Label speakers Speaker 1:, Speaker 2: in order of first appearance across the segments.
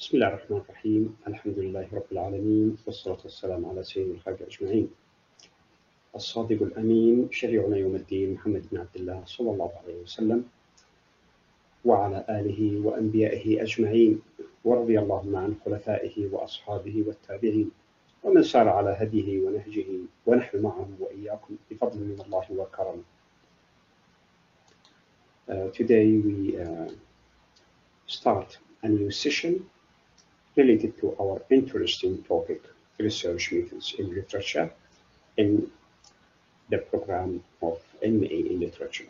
Speaker 1: بسم الله الرحمن الرحيم الحمد لله رب العالمين والصلاة والسلام على سيد الخلق أجمعين الصادق الأمين شريعنا يوم الدين محمد بن عبد الله صلى الله عليه وسلم وعلى آله وأنبيائه أجمعين ورضي اللهم عن خلفائه وأصحابه والتابعين ومن سار على هديه ونهجه ونحن معهم وإياكم بفضل من الله وكرم. Today we start a new session related to our interesting topic, research methods in literature, in the program of MA in literature.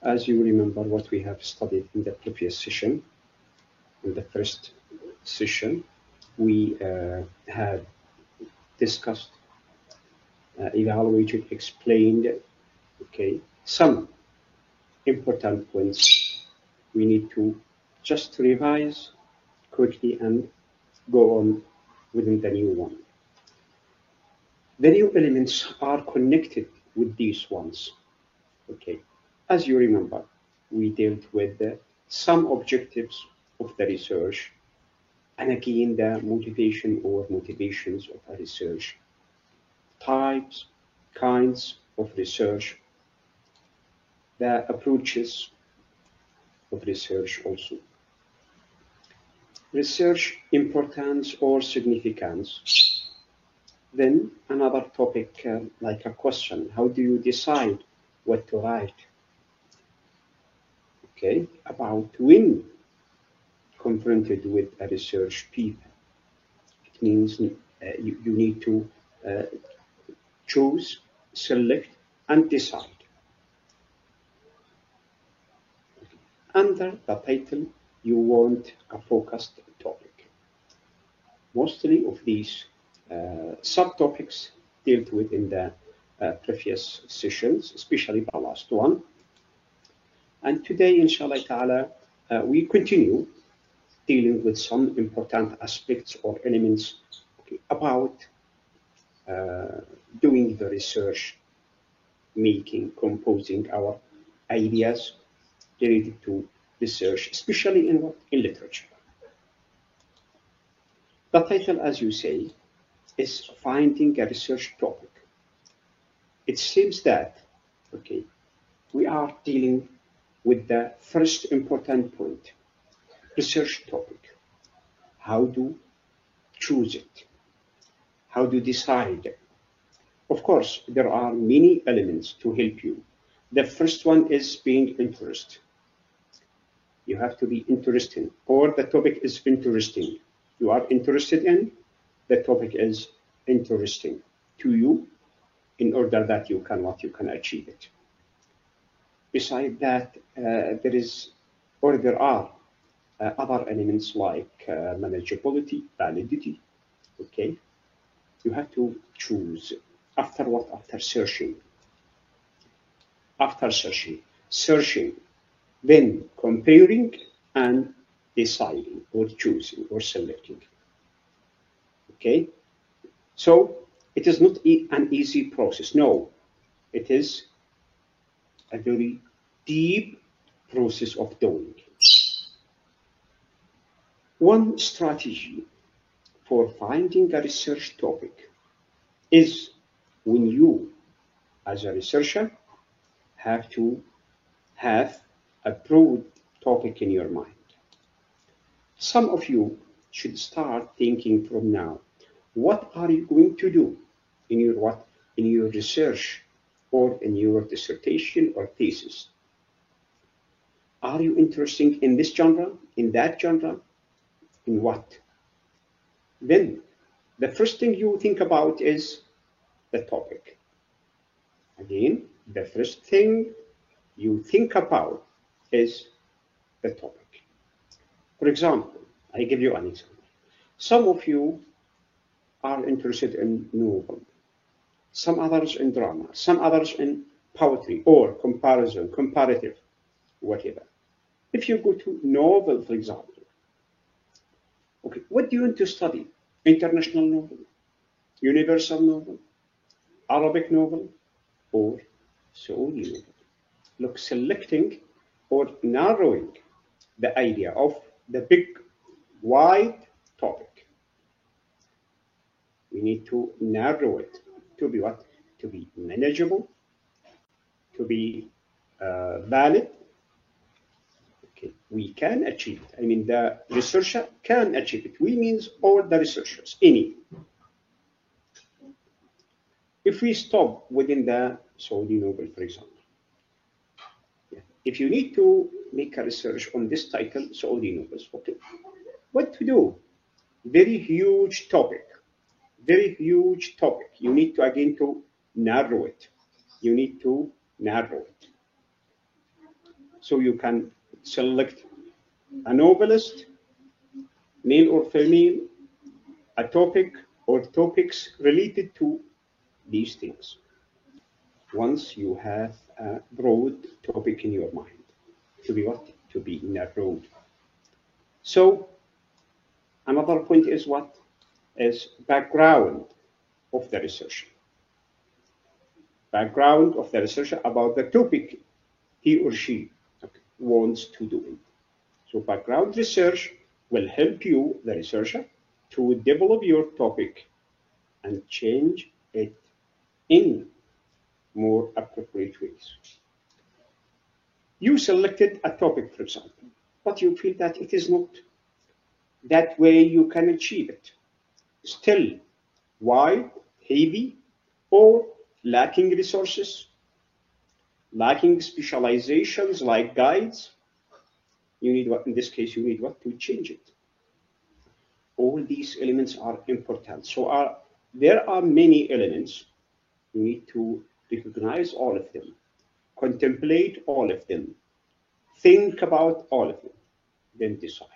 Speaker 1: As you remember what we have studied in the previous session, in the first session, we had discussed, evaluated, explained, some important points we need to just revise quickly and go on within the new one. The new elements are connected with these ones. As you remember, we dealt with some objectives of the research, and again the motivation or motivations of a research, types, kinds of research, the approaches of research also. Research importance or significance. Then another topic like a question, how do you decide what to write? About when confronted with a research paper. It means you need to choose, select, and decide. Under the title, you want a focused topic. Mostly of these subtopics dealt with in the previous sessions, especially the last one. And today, inshallah ta'ala, we continue dealing with some important aspects or elements about doing the research, making, composing our ideas related to research, especially in what? In literature. The title, as you say, is finding a research topic. It seems that, we are dealing with the first important point, research topic. How to choose it? How to decide? Of course, there are many elements to help you. The first one is being interested. You have to be interested, or the topic is interesting. You are interested in, the topic is interesting to you in order that you can achieve it. Besides that, there are other elements like manageability, validity. You have to choose. After what? After searching. After searching, then comparing and deciding or choosing or selecting. So it is not an easy process. No, it is a very deep process of doing. One strategy for finding a research topic is when you, as a researcher, have to have a broad topic in your mind. Some of you should start thinking from now, what are you going to do in your research or in your dissertation or thesis? Are you interested in this genre, in that genre, in what? Then the first thing you think about is the topic. Again, the first thing you think about is the topic. For example, I give you an example. Some of you are interested in novel, some others in drama, some others in poetry or comparison, comparative, whatever. If you go to novel, for example, what do you want to study? International novel, universal novel, Arabic novel, or Saudi novel? Look, selecting or narrowing the idea of the big wide topic. We need to narrow it to be what? To be manageable, to be valid. Okay, we can achieve it. I mean, the researcher can achieve it. We means all the researchers, any. If we stop within the Saudi Nobel, for example, if you need to make a research on this title, Saudi Nobels, okay, what to do? Very huge topic, very huge topic. You need to, again, to narrow it. You need to narrow it. So you can select a Nobelist, male or female, a topic or topics related to these things. Once you have a broad topic in your mind, to be what? To be narrowed. So another point is what? Is background of the researcher. Background of the researcher about the topic he or she wants to do it. So background research will help you, the researcher, to develop your topic and change it in more appropriate ways. You selected a topic, for example, but you feel that it is not that way you can achieve it. Still wide, heavy, or lacking resources, lacking specializations like guides. You need what? In this case, you need what? To change it. All these elements are important. So there are many elements. You need to recognize all of them, contemplate all of them, think about all of them, then decide.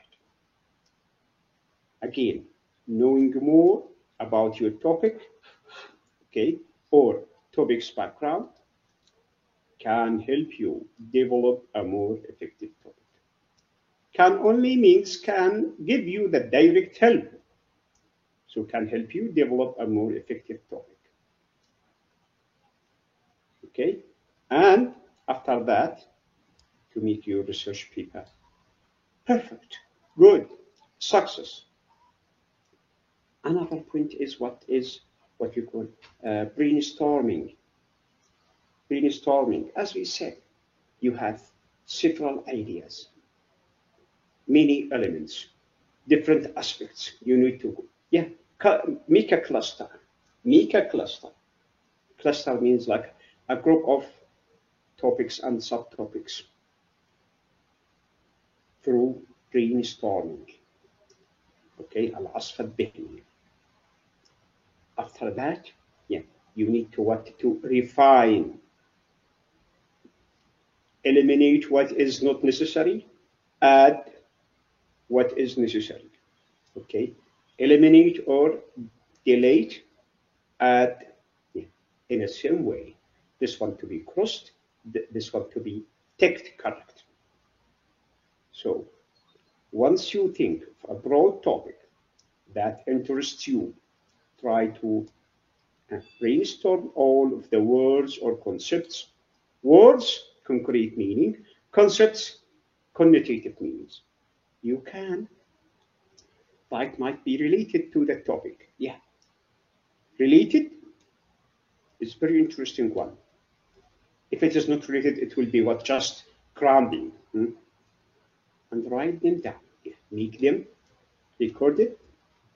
Speaker 1: Again, knowing more about your topic, okay, or topic's background can help you develop a more effective topic. Can only means can give you the direct help. So can help you develop a more effective topic. Okay, and after that, to make your research paper perfect, good, success. Another point is what you call brainstorming. Brainstorming, as we said, you have several ideas, many elements, different aspects. You need to, make a cluster. Make a cluster. Cluster means like a group of topics and subtopics through brainstorming. Okay, al-asf al-dhihni. After that, you need to refine, eliminate what is not necessary, add what is necessary. Okay, eliminate or delete, add in the same way. This one to be crossed, this one to be ticked correct. So once you think of a broad topic that interests you, try to brainstorm all of the words or concepts. Words, concrete meaning. Concepts, connotative meanings. You can, that might be related to the topic. Yeah. Related is a very interesting one. If it is not related, it will be what? Just cramming. And write them down. Yeah. Make them recorded,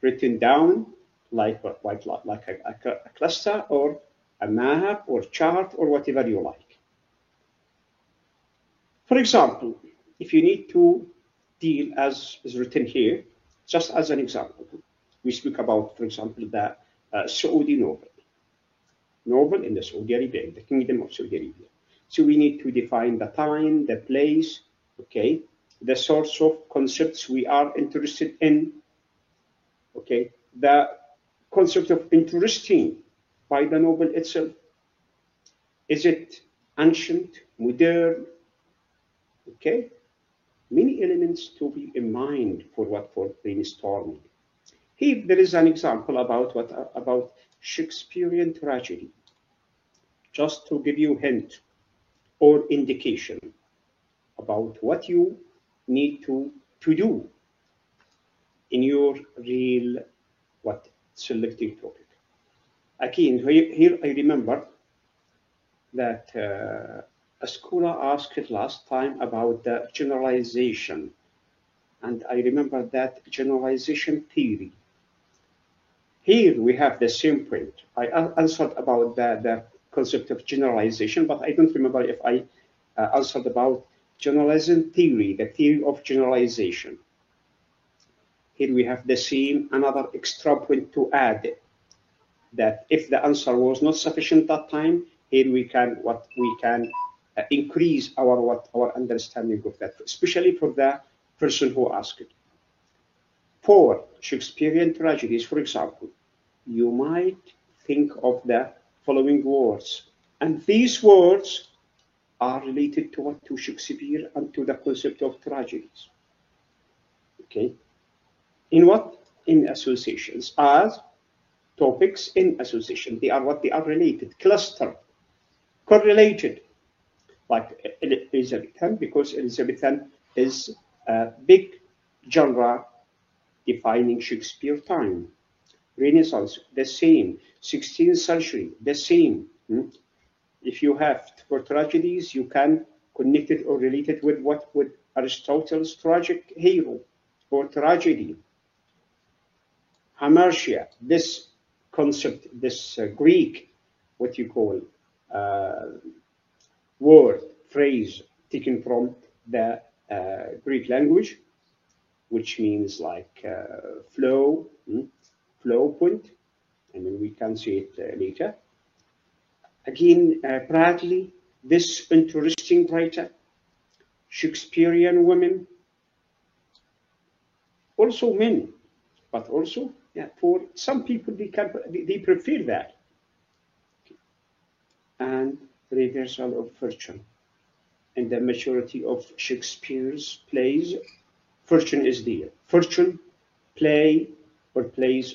Speaker 1: written down, like a cluster or a map or chart or whatever you like. For example, if you need to deal, as is written here, just as an example, we speak about, for example, the Saudi Nobel in the Saudi Arabia, in the Kingdom of Saudi Arabia. So we need to define the time, the place, okay, the source of concepts we are interested in, okay, the concept of interesting by the Nobel itself. Is it ancient, modern? Okay, many elements to be in mind for brainstorming. Here there is an example about Shakespearean tragedy, just to give you a hint or indication about what you need to do in your real selecting topic. Again, here I remember that a scholar asked last time about the generalization, and I remember that generalization theory. Here we have the same point. I answered about the concept of generalization, but I don't remember if I answered about generalization theory, the theory of generalization. Here we have the same, another extra point to add, that if the answer was not sufficient that time, here we can increase our understanding of that, especially for the person who asked it. For Shakespearean tragedies, for example, you might think of the following words, and these words are related to Shakespeare and to the concept of tragedies. Okay, in what? In associations, as topics in association. They are related, clustered, correlated, like Elizabethan, because Elizabethan is a big genre defining Shakespeare time. Renaissance, the same. 16th century, the same. If you have for tragedies, you can connect it or relate it with what? With Aristotle's tragic hero or tragedy. Hamartia, this concept, this Greek, what you call word, phrase taken from the Greek language, which means like flow, flow point, and then we can see it later. Again, Bradley, this interesting writer, Shakespearean women, also men, but also for some people they prefer that. And reversal of fortune. In the majority of Shakespeare's plays, fortune is there. Fortune plays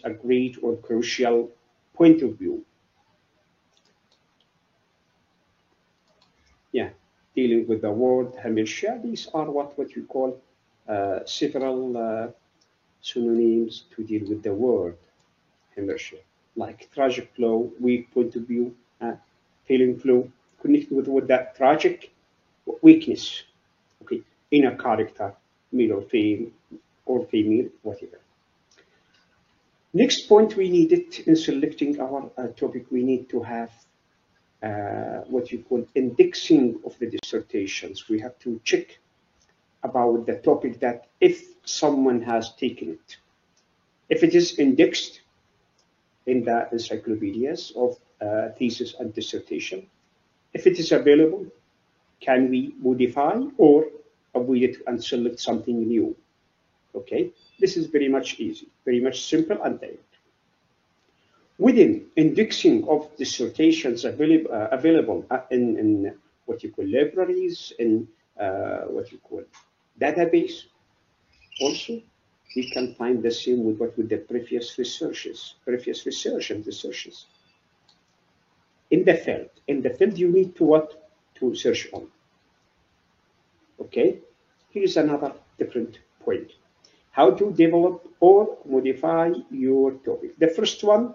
Speaker 1: a great or crucial point of view. Yeah, dealing with the word Hamartia, these are what you call several synonyms to deal with the word Hamartia, like tragic flow, weak point of view, feeling flow, connected with that tragic weakness, okay, in a character, male or female, whatever. Next point we needed in selecting our topic, we need to have what you call indexing of the dissertations. We have to check about the topic that if someone has taken it, if it is indexed in the encyclopedias of thesis and dissertation, if it is available, can we modify or avoid it and select something new? Okay, this is very much easy, very much simple and direct. Within indexing of dissertations available in what you call libraries, in what you call database, also we can find the same with the previous research and researches. In the field you need to search on. Okay, here's another different point. How to develop or modify your topic. The first one,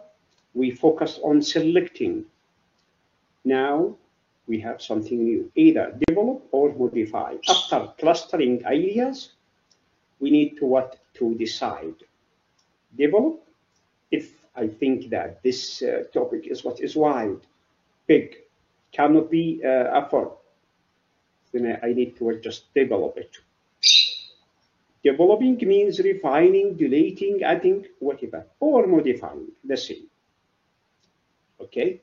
Speaker 1: we focus on selecting. Now we have something new, either develop or modify. After clustering ideas, we need to decide. Develop, if I think that this topic is wide, big, cannot be afforded, then I need to just develop it. Developing means refining, deleting, adding, whatever, or modifying, the same. Okay?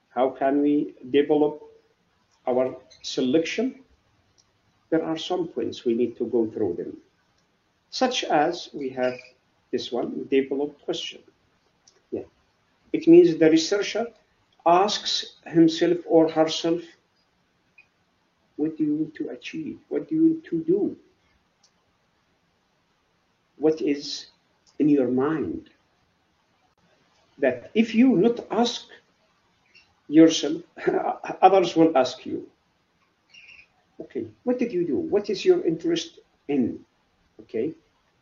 Speaker 1: How can we develop our selection? There are some points we need to go through them, such as we have this one, develop question. Yeah. It means the researcher asks himself or herself, what do you want to achieve? What do you want to do? What is in your mind? That if you not ask yourself, others will ask you. Okay, what did you do? What is your interest in? Okay,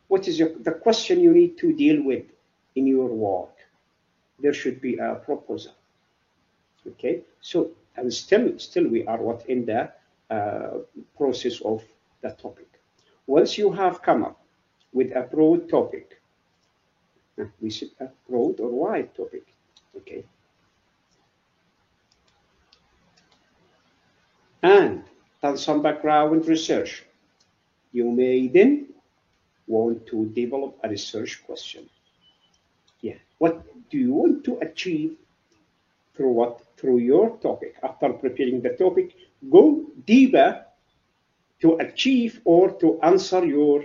Speaker 1: what is the question you need to deal with in your work? There should be a proposal. Okay, so and still we are what in the process of the topic. Once you have come up with a broad topic, we said a broad or wide topic. Okay, and done some background research, you may then want to develop a research question. Yeah, what do you want to achieve through what? Through your topic. After preparing the topic, go deeper to achieve or to answer your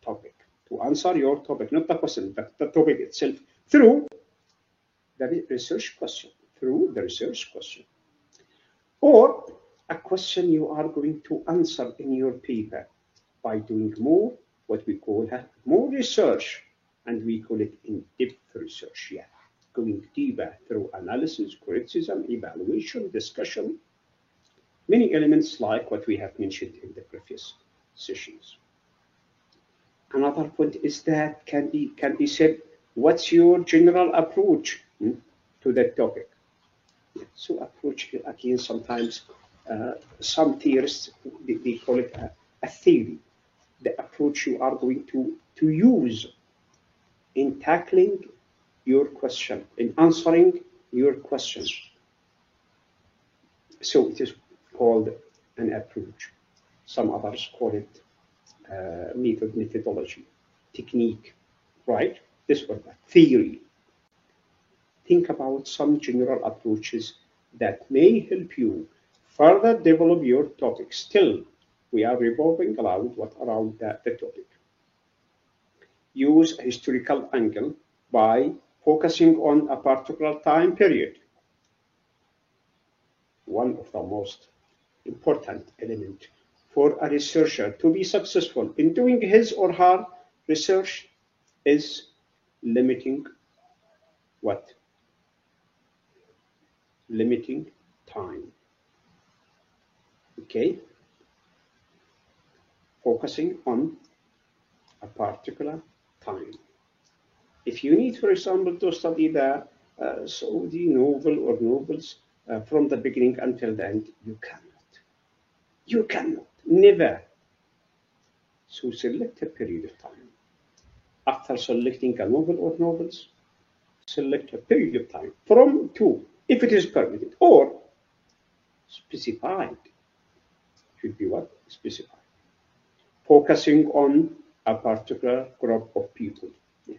Speaker 1: topic. To answer your topic, not the question, but the topic itself through the research question. Through the research question. Or a question you are going to answer in your paper by doing more, what we call more research, and we call it in-depth research. Yeah, going deeper through analysis, criticism, evaluation, discussion, many elements like what we have mentioned in the previous sessions. Another point is that can be said, what's your general approach to that topic? So approach, again, sometimes some theorists, they call it a theory, the approach you are going to use in tackling your question, in answering your question. So it is called an approach. Some others call it methodology, technique, right? This or that, theory. Think about some general approaches that may help you further develop your topic. Still, we are revolving around the topic. Use a historical angle by focusing on a particular time period. One of the most important elements for a researcher to be successful in doing his or her research is limiting what? Limiting time. Okay? Focusing on a particular time. If you need, for example, to study the Saudi novel or novels from the beginning until the end, you cannot. You cannot. Never. So select a period of time. After selecting a novel or novels, select a period of time from to, if it is permitted, or specified. Should be what? Specified. Focusing on a particular group of people. Yeah.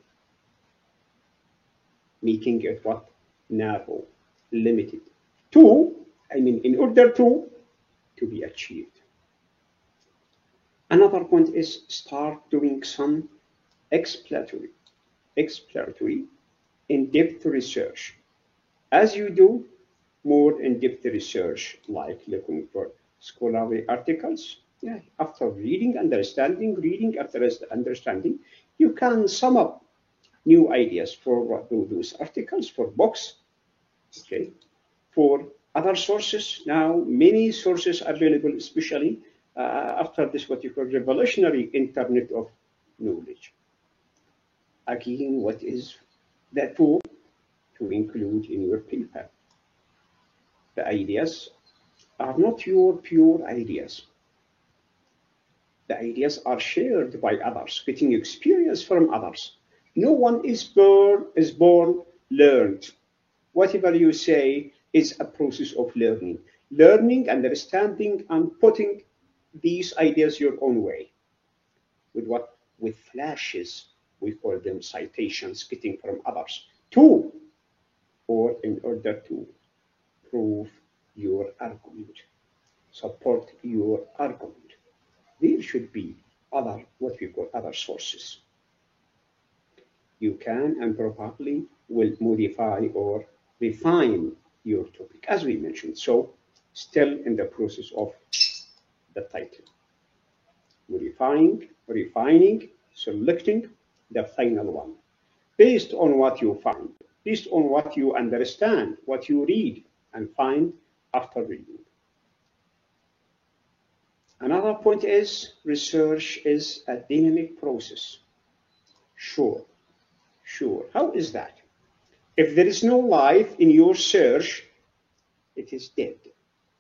Speaker 1: Making it what? Narrow, limited. In order to be achieved. Another point is start doing some exploratory, in-depth research. As you do more in-depth research, like looking for scholarly articles, yeah, after reading, understanding, you can sum up new ideas for those articles, for books, okay, for other sources. Now, many sources available, especially after this, what you call revolutionary internet of knowledge. Again, what is that to include in your paper? The ideas are not your pure ideas. The ideas are shared by others, getting experience from others. No one is born learned. Whatever you say is a process of learning. Learning, understanding, and putting these ideas your own way. With what? With flashes. We call them citations, getting from others. Or in order to prove your argument, support your argument. There should be what we call other sources. You can and probably will modify or refine your topic, as we mentioned. So, still in the process of the title. Refining, selecting the final one. Based on what you find, based on what you understand, what you read and find after reading. Another point is research is a dynamic process. Sure. How is that? If there is no life in your search, it is dead.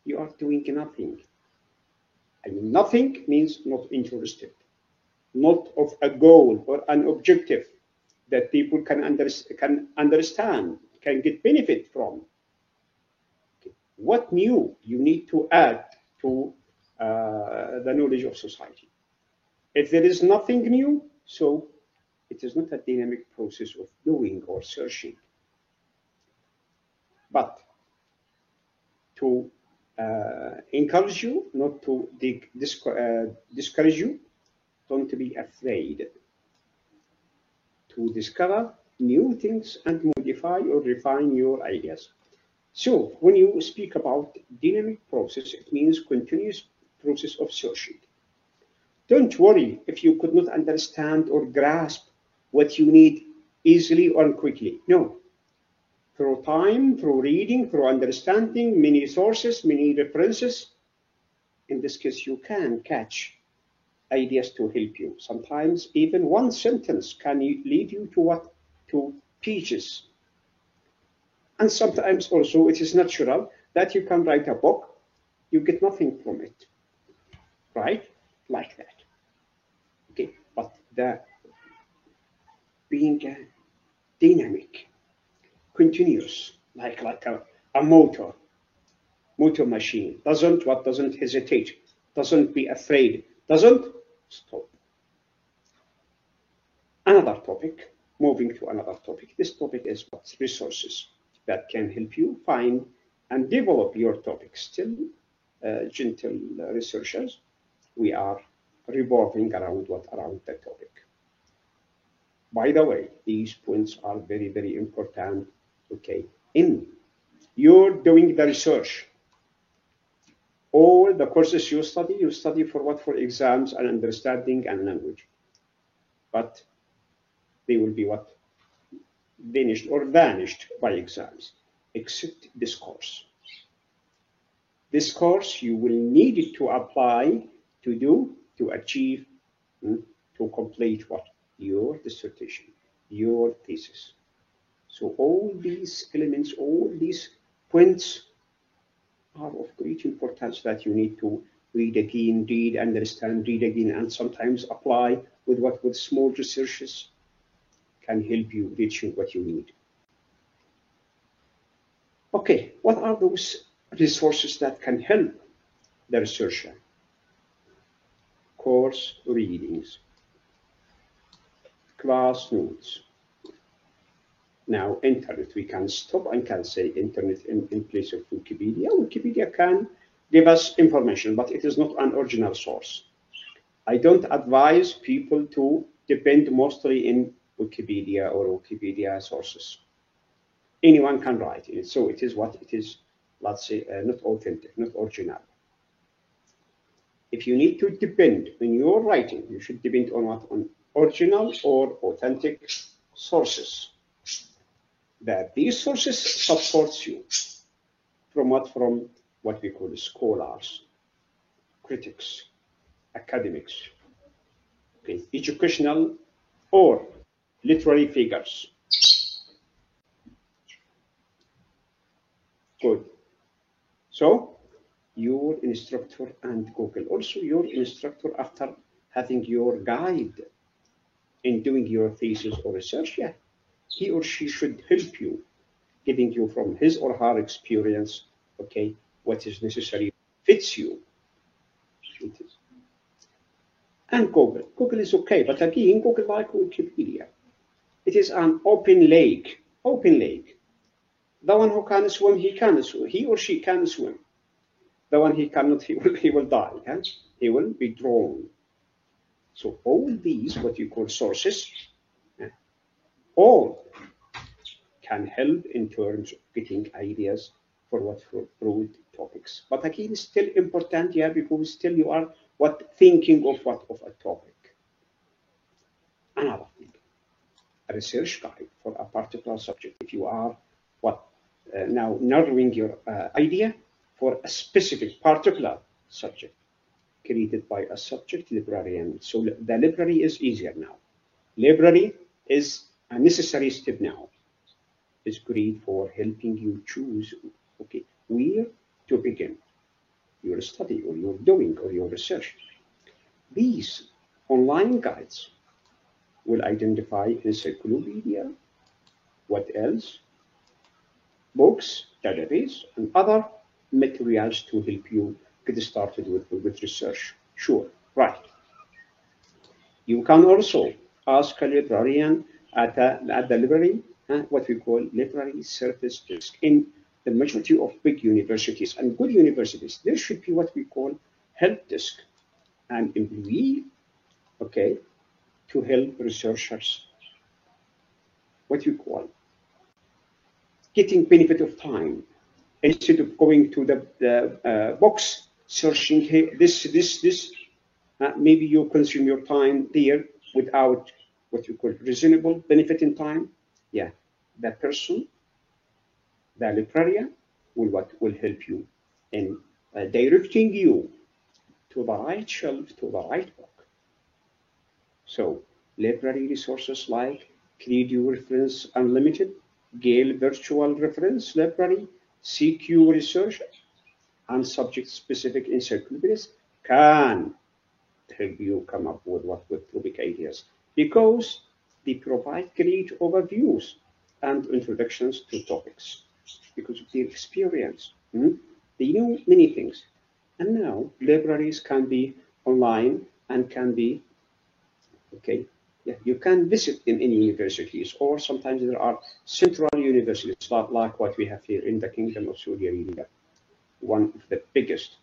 Speaker 1: You are doing nothing. I mean, nothing means not interested, not of a goal or an objective that people can understand, can get benefit from. Okay. What new you need to add to the knowledge of society? If there is nothing new, so it is not a dynamic process of doing or searching. But to encourage you, not to discourage you, don't be afraid to discover new things and modify or refine your ideas. So when you speak about dynamic process, it means continuous process of searching. Don't worry if you could not understand or grasp what you need easily or quickly. No. Through time, through reading, through understanding many sources, many references, in this case, you can catch ideas to help you. Sometimes even one sentence can lead you to what? To pages. And sometimes also it is natural that you can write a book, you get nothing from it, right? Like that. Okay, but the being dynamic, continuous, like a motor machine, doesn't hesitate, doesn't be afraid, doesn't stop. Another topic, moving to another topic. This topic is what? Resources that can help you find and develop your topic. Still, gentle researchers, we are revolving around around the topic. By the way, these points are very, very important. Okay, in you're doing the research, all the courses you study for what? For exams and understanding and language. But they will be what? Finished or vanished by exams, except this course. This course you will need it to apply, to achieve, to complete what? Your dissertation, your thesis. So all these elements, all these points are of great importance that you need to read again, understand, read again, and sometimes apply with small researches can help you reaching what you need. Okay, what are those resources that can help the researcher? Course readings, class notes. Now, internet, we can stop and can say internet in place of Wikipedia. Wikipedia can give us information, but it is not an original source. I don't advise people to depend mostly in Wikipedia or Wikipedia sources. Anyone can write it, so it is what it is, let's say, not authentic, not original. If you need to depend on your writing, you should depend on what? On original or authentic sources. That these sources supports you from what we call scholars, critics, academics, okay, educational or literary figures. Good. So your instructor and Google, also your instructor after having your guide in doing your thesis or research, yeah, he or she should help you, giving you from his or her experience, okay, what is necessary, fits you. It is. And Google is okay, but again, Google like Wikipedia. It is an open lake. The one who can swim, he can swim. He or she can swim. The one he cannot, he will die. Huh? He will be drowned. So all these, what you call sources, all can help in terms of getting ideas for broad topics. But again, it's still important, yeah, because still you are thinking of a topic. Another thing, a research guide for a particular subject. If you are now narrowing your idea for a specific particular subject, created by a subject librarian. So the library is easier now. Library is a necessary step now. It's great for helping you choose, okay, where to begin your study or your doing or your research. These online guides will identify encyclopedia, what else, books, database, and other materials to help you get started with research. Sure, right. You can also ask a librarian at the library, what we call library service desk. In the majority of big universities and good universities, there should be what we call help desk, an employee, okay, to help researchers, what you call getting benefit of time instead of going to the box searching hey, this. Maybe you consume your time there without what you call reasonable benefit in time. Yeah, that person, the librarian, will help you in directing you to the right shelf, to the right book. So library resources like CREDO Reference Unlimited, Gale Virtual Reference Library, CQ Research, and subject-specific encyclopedias can help you come up with topic ideas because they provide great overviews and introductions to topics because of their experience. They know many things. And now libraries can be online and can be, okay, yeah, you can visit in any universities, or sometimes there are central universities like what we have here in the Kingdom of Saudi Arabia, one of the biggest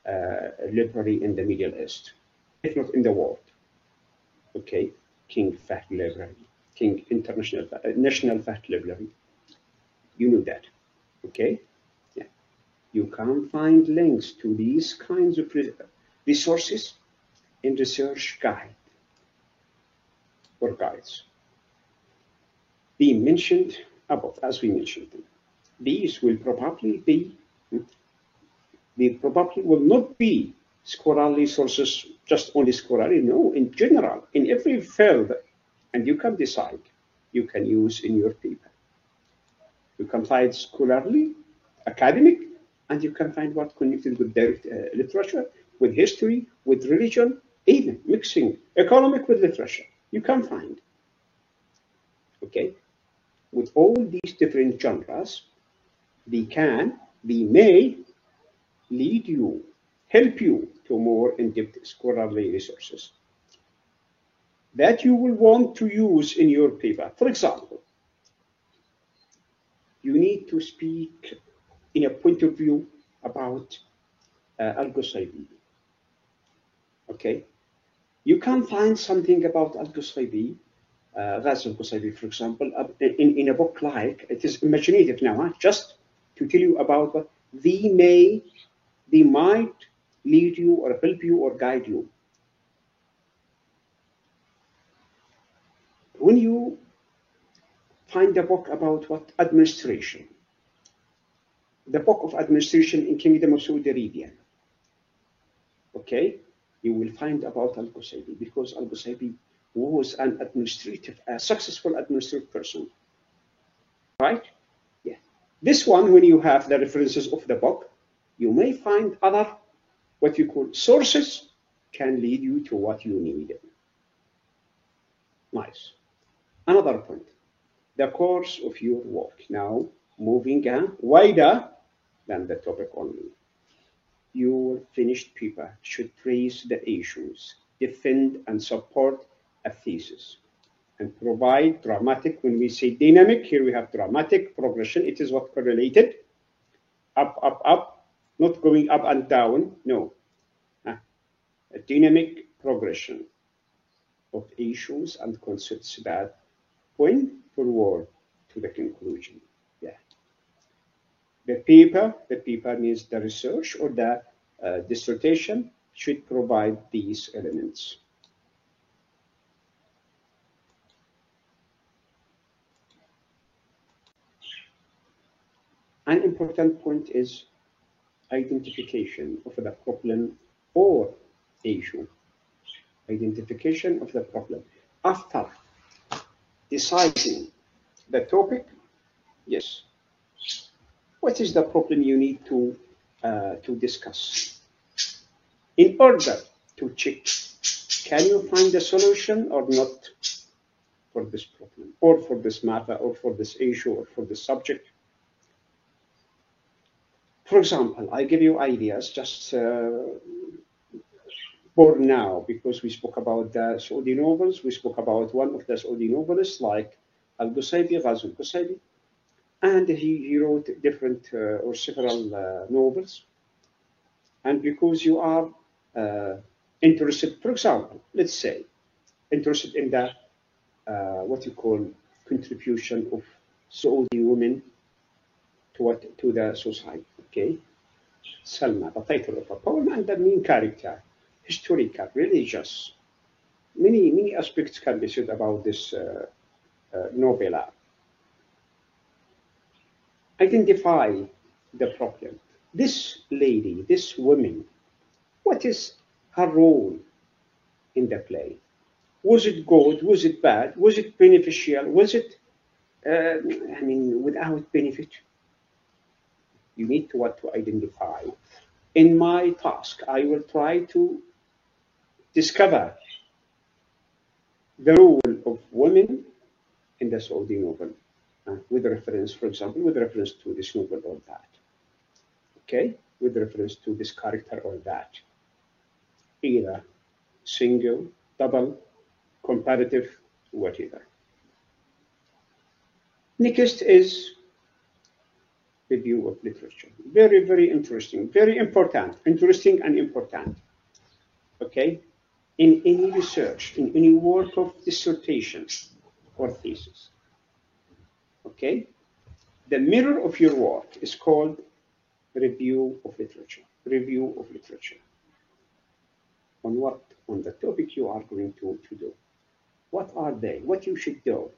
Speaker 1: library in the Middle East, if not in the world. Okay, King Fahd Library, King International National Fahd Library. You know that. Okay, yeah. You can find links to these kinds of resources in research guide or guides. They mentioned above, as we mentioned them. These will probably be. They probably will not be scholarly sources, just only scholarly, no, in general, in every field, and you can decide you can use in your paper. You can find scholarly, academic, and you can find what connected with direct literature, with history, with religion, even mixing economic with literature. You can find, okay, with all these different genres, they may lead you, help you to more in-depth scholarly resources that you will want to use in your paper. For example, you need to speak in a point of view about Al-Qusaybi. Okay, you can find something about Al-Qusaybi, Ghaz Al-Qusaybi, for example, in a book like, it is imaginative now, just to tell you about what they might lead you or help you or guide you. When you find a book about what administration, the book of administration in Kingdom of Saudi Arabia, okay, you will find about Al-Qusaybi because Al-Qusaybi was a successful administrative person, right? Yeah. This one, when you have the references of the book, you may find other, what you call sources, can lead you to what you need. Nice. Another point, the course of your work. Now, moving wider than the topic only. Your finished paper should trace the issues, defend and support a thesis, and provide dramatic, when we say dynamic, here we have dramatic progression. It is what correlated, up, not going up and down, no. A dynamic progression of issues and concepts that point forward to the conclusion. Yeah. The paper means the research or the dissertation should provide these elements. An important point is identification of the problem or issue, identification of the problem. After deciding the topic, yes, what is the problem you need to discuss? In order to check, can you find a solution or not for this problem, or for this matter, or for this issue, or for this subject? For example, I give you ideas just for now, because we spoke about the Saudi novels. We spoke about one of the Saudi novelists, like Al-Qusaybi, Ghazi Al-Qusaybi, and he wrote different or several novels. And because you are interested, for example, let's say, interested in the what you call contribution of Saudi women to the society, okay? Salma, the title of a poem, and the main character, historical, religious. Many aspects can be said about this novella. Identify the problem. This lady, this woman, what is her role in the play? Was it good? Was it bad? Was it beneficial? Was it, without benefit? You need to identify. In my task, I will try to discover the role of women in the Saudi novel, with reference, for example, with reference to this novel or that. Okay, with reference to this character or that. Either single, double, comparative, whatever. Next is review of literature. Very, very interesting, very important, interesting and important. Okay, in any research, in any work of dissertation or thesis, okay, the mirror of your work is called review of literature. Review of literature. On what? On the topic you are going to do. What are they? What you should do?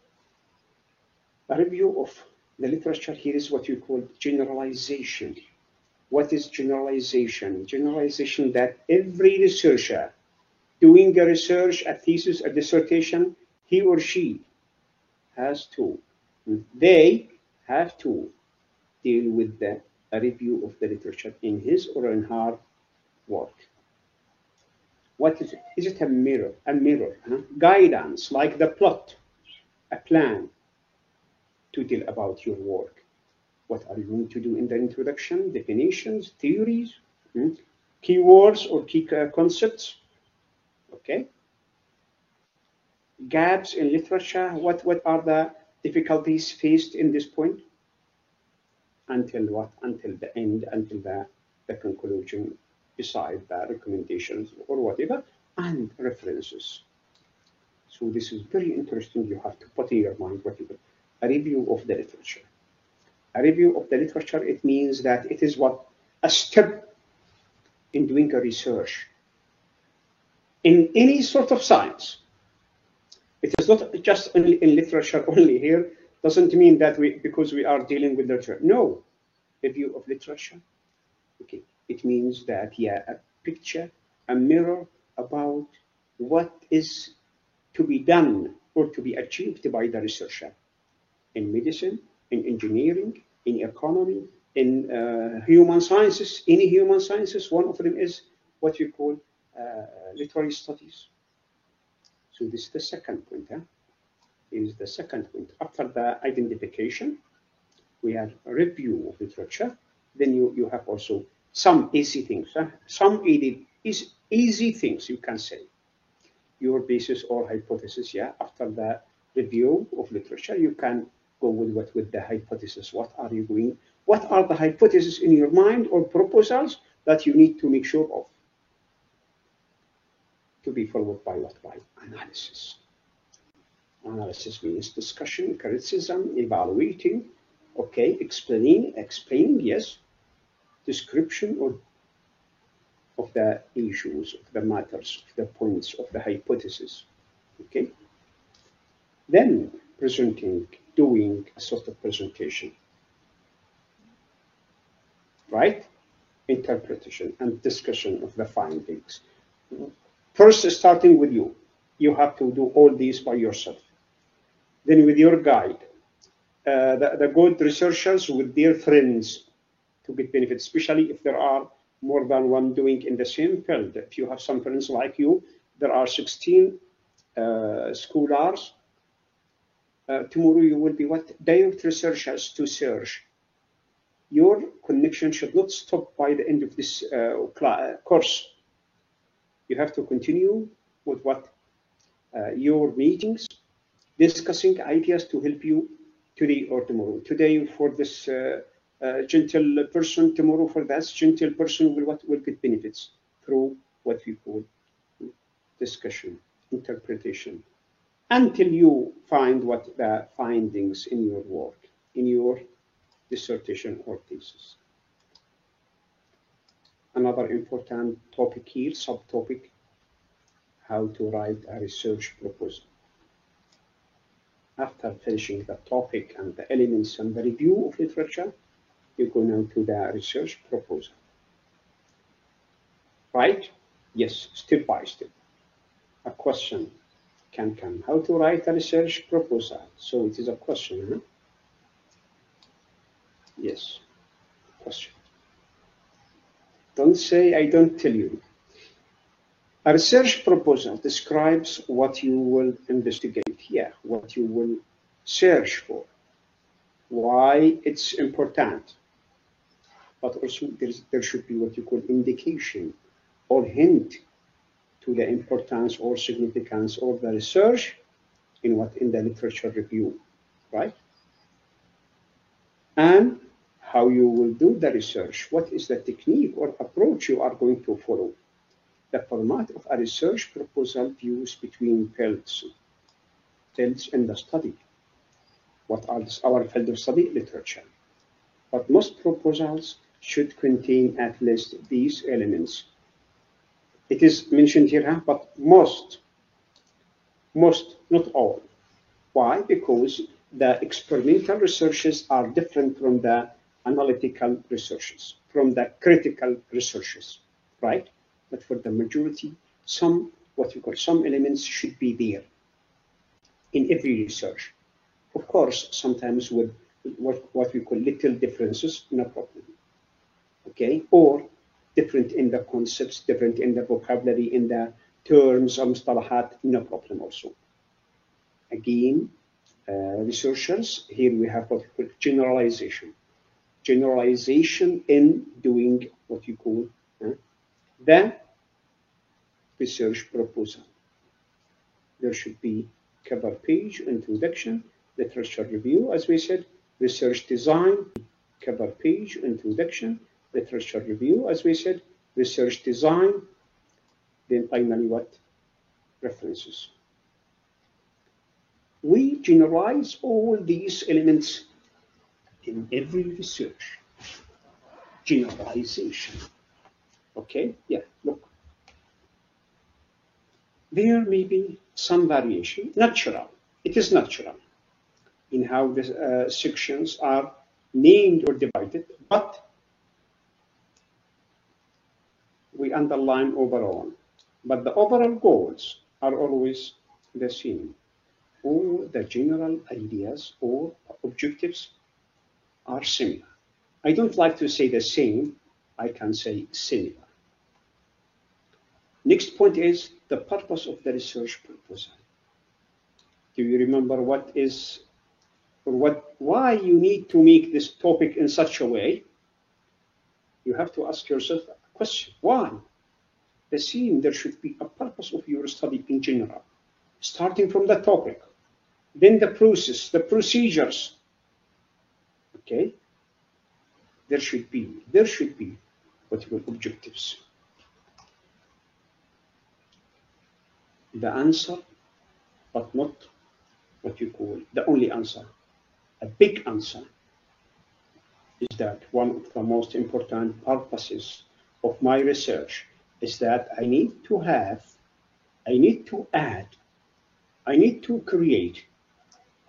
Speaker 1: A review of the literature here is what you call generalization. What is generalization? Generalization that every researcher doing a research, a thesis, a dissertation, he or she has to, they have to deal with a review of the literature in his or in her work. What is it? Is it a mirror? A mirror, guidance, like the plot, a plan to tell about your work. What are you going to do in the introduction, definitions, theories, keywords or key concepts? Okay. Gaps in literature. What are the difficulties faced in this point? Until what? Until the end, until the conclusion, beside the recommendations or whatever, and references. So this is very interesting. You have to put in your mind whatever. A review of the literature. A review of the literature, it means that it is what? A step in doing a research. In any sort of science. It is not just in literature only here. Doesn't mean that because we are dealing with literature. No. Review of literature. Okay. It means that, yeah, a picture, a mirror about what is to be done or to be achieved by the researcher. In medicine, in engineering, in economy, in human sciences, any human sciences. One of them is what you call literary studies. So this is the second point. Is the second point. After the identification, we have a review of literature. Then you have also some easy things. Some easy things you can say. Your basis or hypothesis. Yeah. After the review of literature, you can go with the hypothesis. What are you doing? What are the hypotheses in your mind or proposals that you need to make sure of? To be followed by what? By analysis. Analysis means discussion, criticism, evaluating, okay, explaining, yes, description of the issues, of the matters, of the points, of the hypothesis, okay. Then presenting, doing a sort of presentation, right? Interpretation and discussion of the findings. First, starting with you. You have to do all these by yourself. Then with your guide. The good researchers with their friends to get benefits, especially if there are more than one doing in the same field. If you have some friends like you, there are 16 scholars. Tomorrow you will be what? Direct researchers to search. Your connection should not stop by the end of this course. You have to continue with what? Your meetings, discussing ideas to help you today or tomorrow. Today for this gentle person, tomorrow for that gentle person will get benefits through what we call discussion, interpretation, until you find what the findings in your work, in your dissertation or thesis. Another important topic here, subtopic, how to write a research proposal. After finishing the topic and the elements and the review of literature, you go now to the research proposal. Right? Yes, step by step. A question can come. How to write a research proposal? So it is a question, huh? Yes, question. Don't say I don't tell you. A research proposal describes what you will investigate, what you will search for, why it's important, but also there should be what you call indication or hint to the importance or significance of the research in the literature review, right? And how you will do the research, what is the technique or approach you are going to follow. The format of a research proposal views between fields in the study. What are our field of study? Literature. But most proposals should contain at least these elements. It is mentioned here, but most, not all. Why? Because the experimental researches are different from the analytical researches, from the critical researches, right? But for the majority, some elements should be there in every research. Of course, sometimes with what we call little differences, no problem. Okay, or different in the concepts, different in the vocabulary, in the terms, mustalahat, no problem also. Again, researchers, here we have what we call generalization. Generalization in doing what you call the research proposal. There should be cover page, introduction, literature review, as we said, research design, cover page, introduction, literature review, as we said, research design, then finally what? References. We generalize all these elements in every research. Generalization. Okay, yeah, look. There may be some variation, natural. It is natural in how the sections are named or divided, but we underline overall. But the overall goals are always the same. All the general ideas or objectives are similar. I don't like to say the same, I can say similar. Next point is the purpose of the research proposal. Do you remember why you need to make this topic in such a way? You have to ask yourself a question. Why? The same, there should be a purpose of your study in general, starting from the topic, then the process, the procedures. Okay? There should be what you call objectives. The answer, but not what you call the only answer. A big answer is that one of the most important purposes of my research is that I need to add, I need to create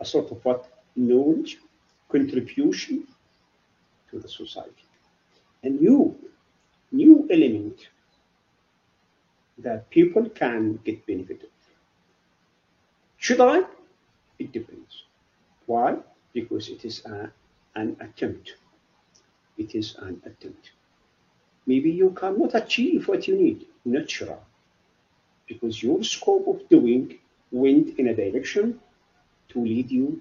Speaker 1: a sort of what? Knowledge, contribution to the society. A new element that people can get benefit of. Should I? It depends. Why? Because it is an attempt. It is an attempt. Maybe you cannot achieve what you need, natural, because your scope of doing went in a direction to lead you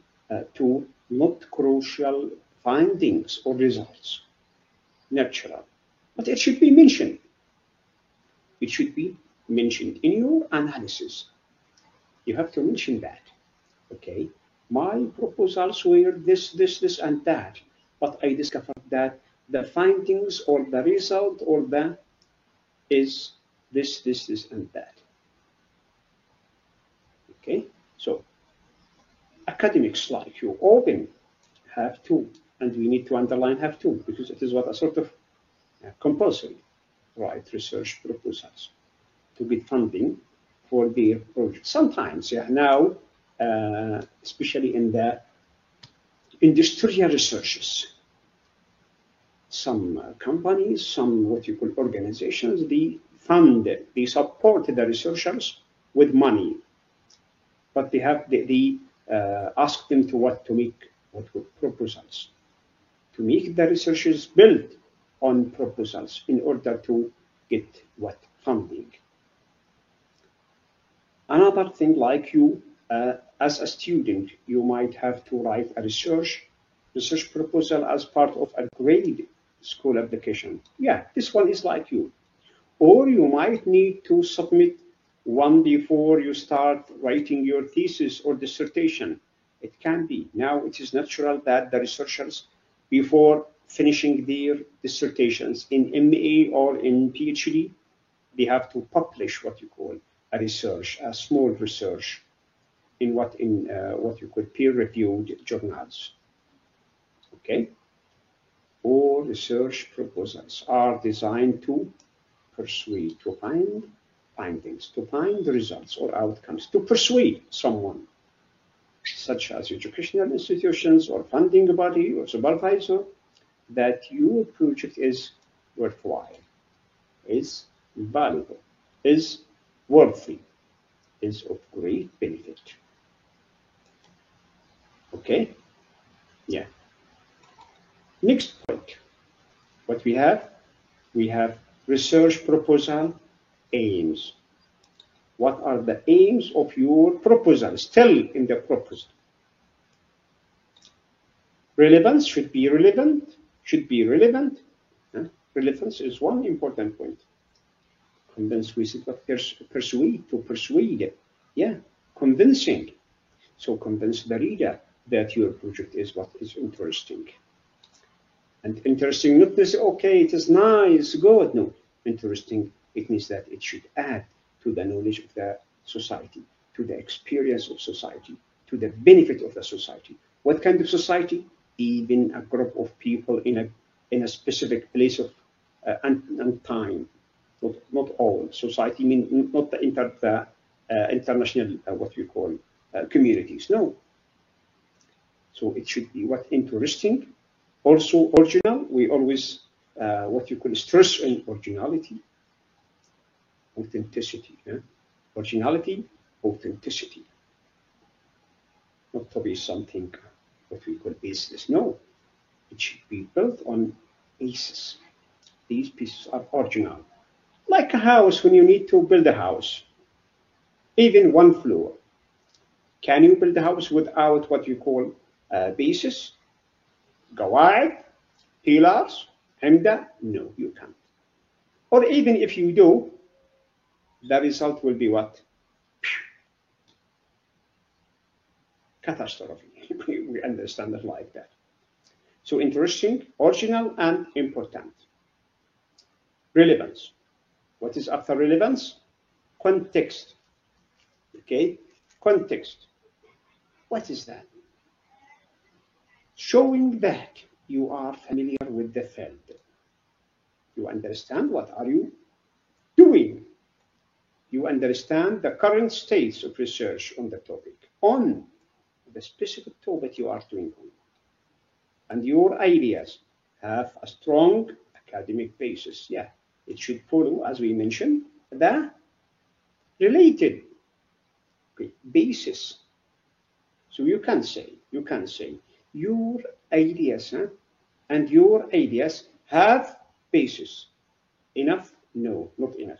Speaker 1: to not crucial findings or results, natural. But it should be mentioned. It should be mentioned in your analysis. You have to mention that. Okay, my proposals were this, and that, but I discovered that the findings or the result or the is this, and that. Okay, so academics like you often have to, and we need to underline have to, because it is what a sort of compulsory, right, research proposals to get funding for their project. Sometimes, yeah, now, especially in the industrial researches, some companies, some what you call organizations, they fund, they support the researchers with money, but they ask them to make proposals, to make the researchers build on proposals in order to get what funding. Another thing, like you, as a student, you might have to write a research proposal as part of a grade school application. Yeah, this one is like you. Or you might need to submit one before you start writing your thesis or dissertation. It can be. Now it is natural that the researchers, before finishing their dissertations in MA or in PhD, they have to publish what you call a research, a small research, in what you call peer-reviewed journals. Okay? All research proposals are designed to persuade, to find findings, to find the results or outcomes, to persuade someone, such as educational institutions or funding body or supervisor, that your project is worthwhile, is valuable, is worthy, is of great benefit. Okay? Yeah. Next point. What we have? We have research proposal aims. What are the aims of your proposal? Still in the proposal. Relevance should be relevant. Should be relevant. Relevance is one important point. Convince, we said, but persuade, to persuade. Yeah, convincing. So convince the reader that your project is what is interesting. And interesting, not this, okay, it is nice, good. No, interesting, it means that it should add to the knowledge of the society, to the experience of society, to the benefit of the society. What kind of society? Even a group of people in a specific place of and time. Not all society, mean not the international what we call communities. No. So it should be what interesting, also original. We always what you call stress on originality, authenticity. Originality, authenticity. Not to be something what we call baseless. No, it should be built on basis. These pieces are original. Like a house, when you need to build a house, even one floor. Can you build a house without what you call basis, qawaid, pillars, hamda? No, you can't. Or even if you do, the result will be what? Catastrophe. We understand it like that. So interesting, original, and important. Relevance. What is after relevance? Context. Okay, context. What is that? Showing that you are familiar with the field. You understand what are you doing. You understand the current states of research on the topic, on the specific topic you are doing on. And your ideas have a strong academic basis. Yeah, it should follow, as we mentioned, the related, okay, basis. So you can say your ideas and your ideas have basis. Enough? No, not enough.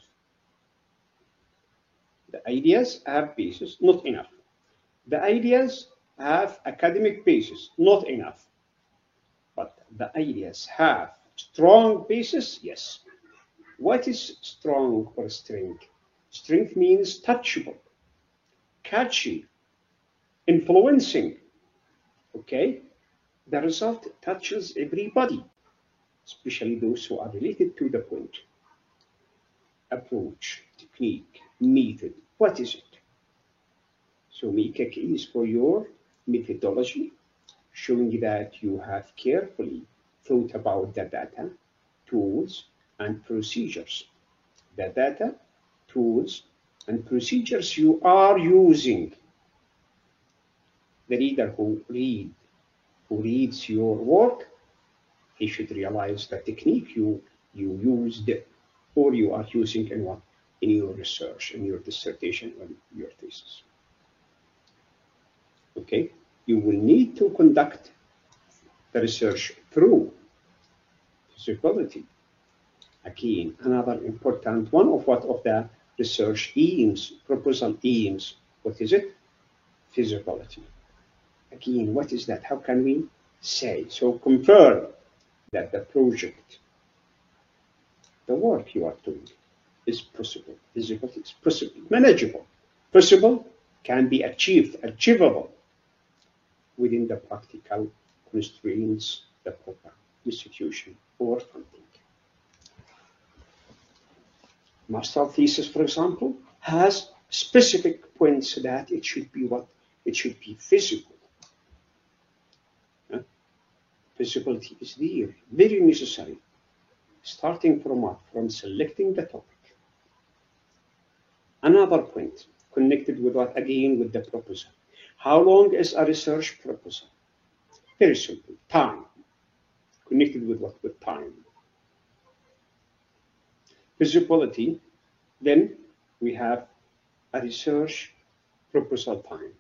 Speaker 1: The ideas have basis, not enough. The ideas have academic basis, not enough. But the ideas have strong basis, yes. What is strong or strength? Strength means touchable, catchy, influencing. Okay? The result touches everybody, especially those who are related to the point. Approach, technique, method. What is it? So make a case for your methodology, showing that you have carefully thought about the data, tools, and procedures. The data, tools, and procedures you are using. The reader who reads your work, he should realize the technique you used or you are using in your research, in your dissertation, or your thesis. Okay, you will need to conduct the research through feasibility. Again, another important one of the research aims, proposal aims. What is it? Feasibility. Again, what is that? How can we say? So confirm that the project, the work you are doing is possible. Feasibility is possible, manageable. Possible can be achieved, achievable within the practical constraints, the proper institution or funding. Master thesis, for example, has specific points that it should be what? It should be feasible. Feasibility is there, very necessary. Starting from what? From selecting the topic. Another point connected with what? Again, with the proposal. How long is a research proposal? Very simple. Time. Connected with what? With time. Feasibility, then we have a research proposal time.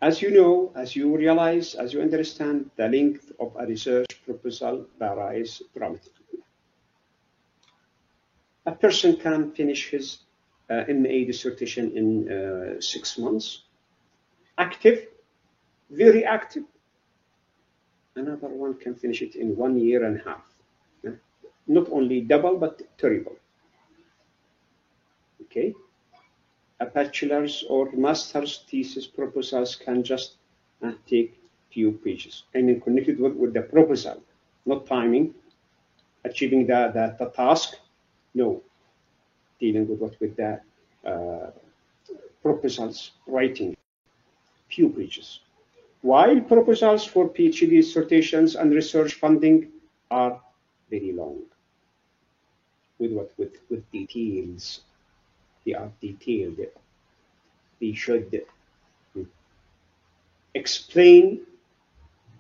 Speaker 1: As you know, as you realize, as you understand, the length of a research proposal varies dramatically. A person can finish his MA dissertation in 6 months. Active, very active. Another one can finish it in 1 year and a half. Not only double, but triple. Okay? A bachelor's or master's thesis proposals can just take few pages. And then connected with the proposal, not timing, achieving the task, no. Dealing with what? With the proposals, writing, few pages. While proposals for PhD dissertations and research funding are very long. With what? With details. They are detailed. They should explain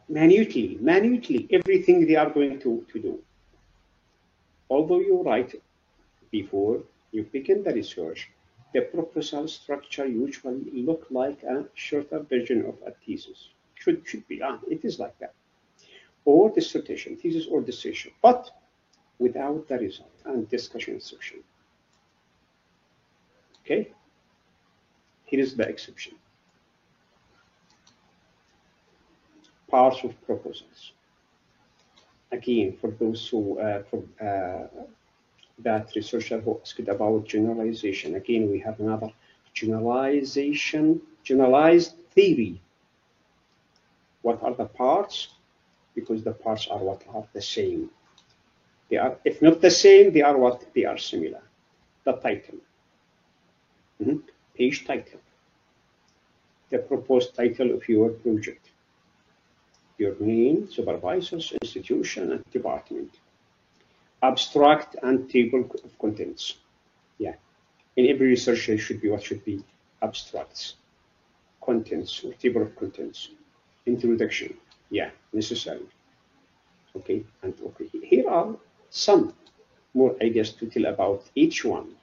Speaker 1: minutely everything they are going to do. Although you write before you begin the research, the proposal structure usually look like a shorter version of a thesis. Should be. It is like that. Or dissertation, thesis or dissertation, but without the result and discussion section. Okay? Here is the exception. Parts of proposals. Again, for those who, that researcher who asked about generalization. Again, we have another generalization, generalized theory. What are the parts? Because the parts are what are the same. They are, if not the same, they are what? They are similar. The title. Page title. The proposed title of your project. Your name, supervisors, institution, and department. Abstract and table of contents. Yeah. In every research, there should be what should be abstracts, contents, or table of contents. Introduction. Yeah, necessary. Okay, and okay. Here are some more ideas to tell about each one.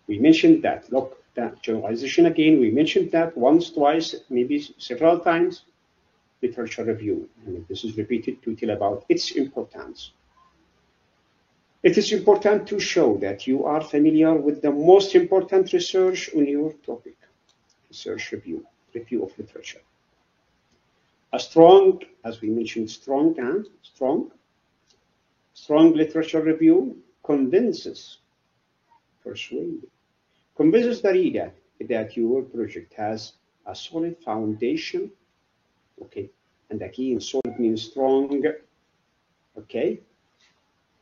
Speaker 1: We mentioned that. Look, that generalization again, we mentioned that once, twice, maybe several times. Literature review, and this is repeated to tell about its importance. It is important to show that you are familiar with the most important research on your topic. Research review of literature. A strong, as we mentioned, strong literature review convinces the reader that your project has a solid foundation. Okay, and again, solid means strong. Okay,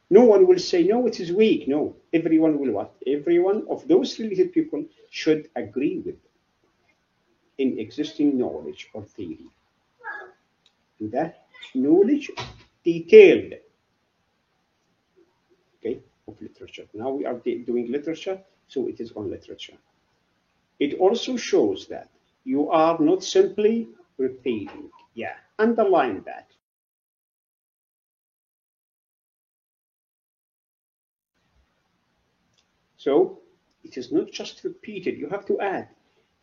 Speaker 1: no one will say no, it is weak. No, everyone will what? Every one of those related people should agree with in existing knowledge or theory. And that knowledge detailed, okay, of literature. Now we are doing literature, so it is on literature. It also shows that you are not simply repeating. Yeah, underline that. So it is not just repeated, you have to add.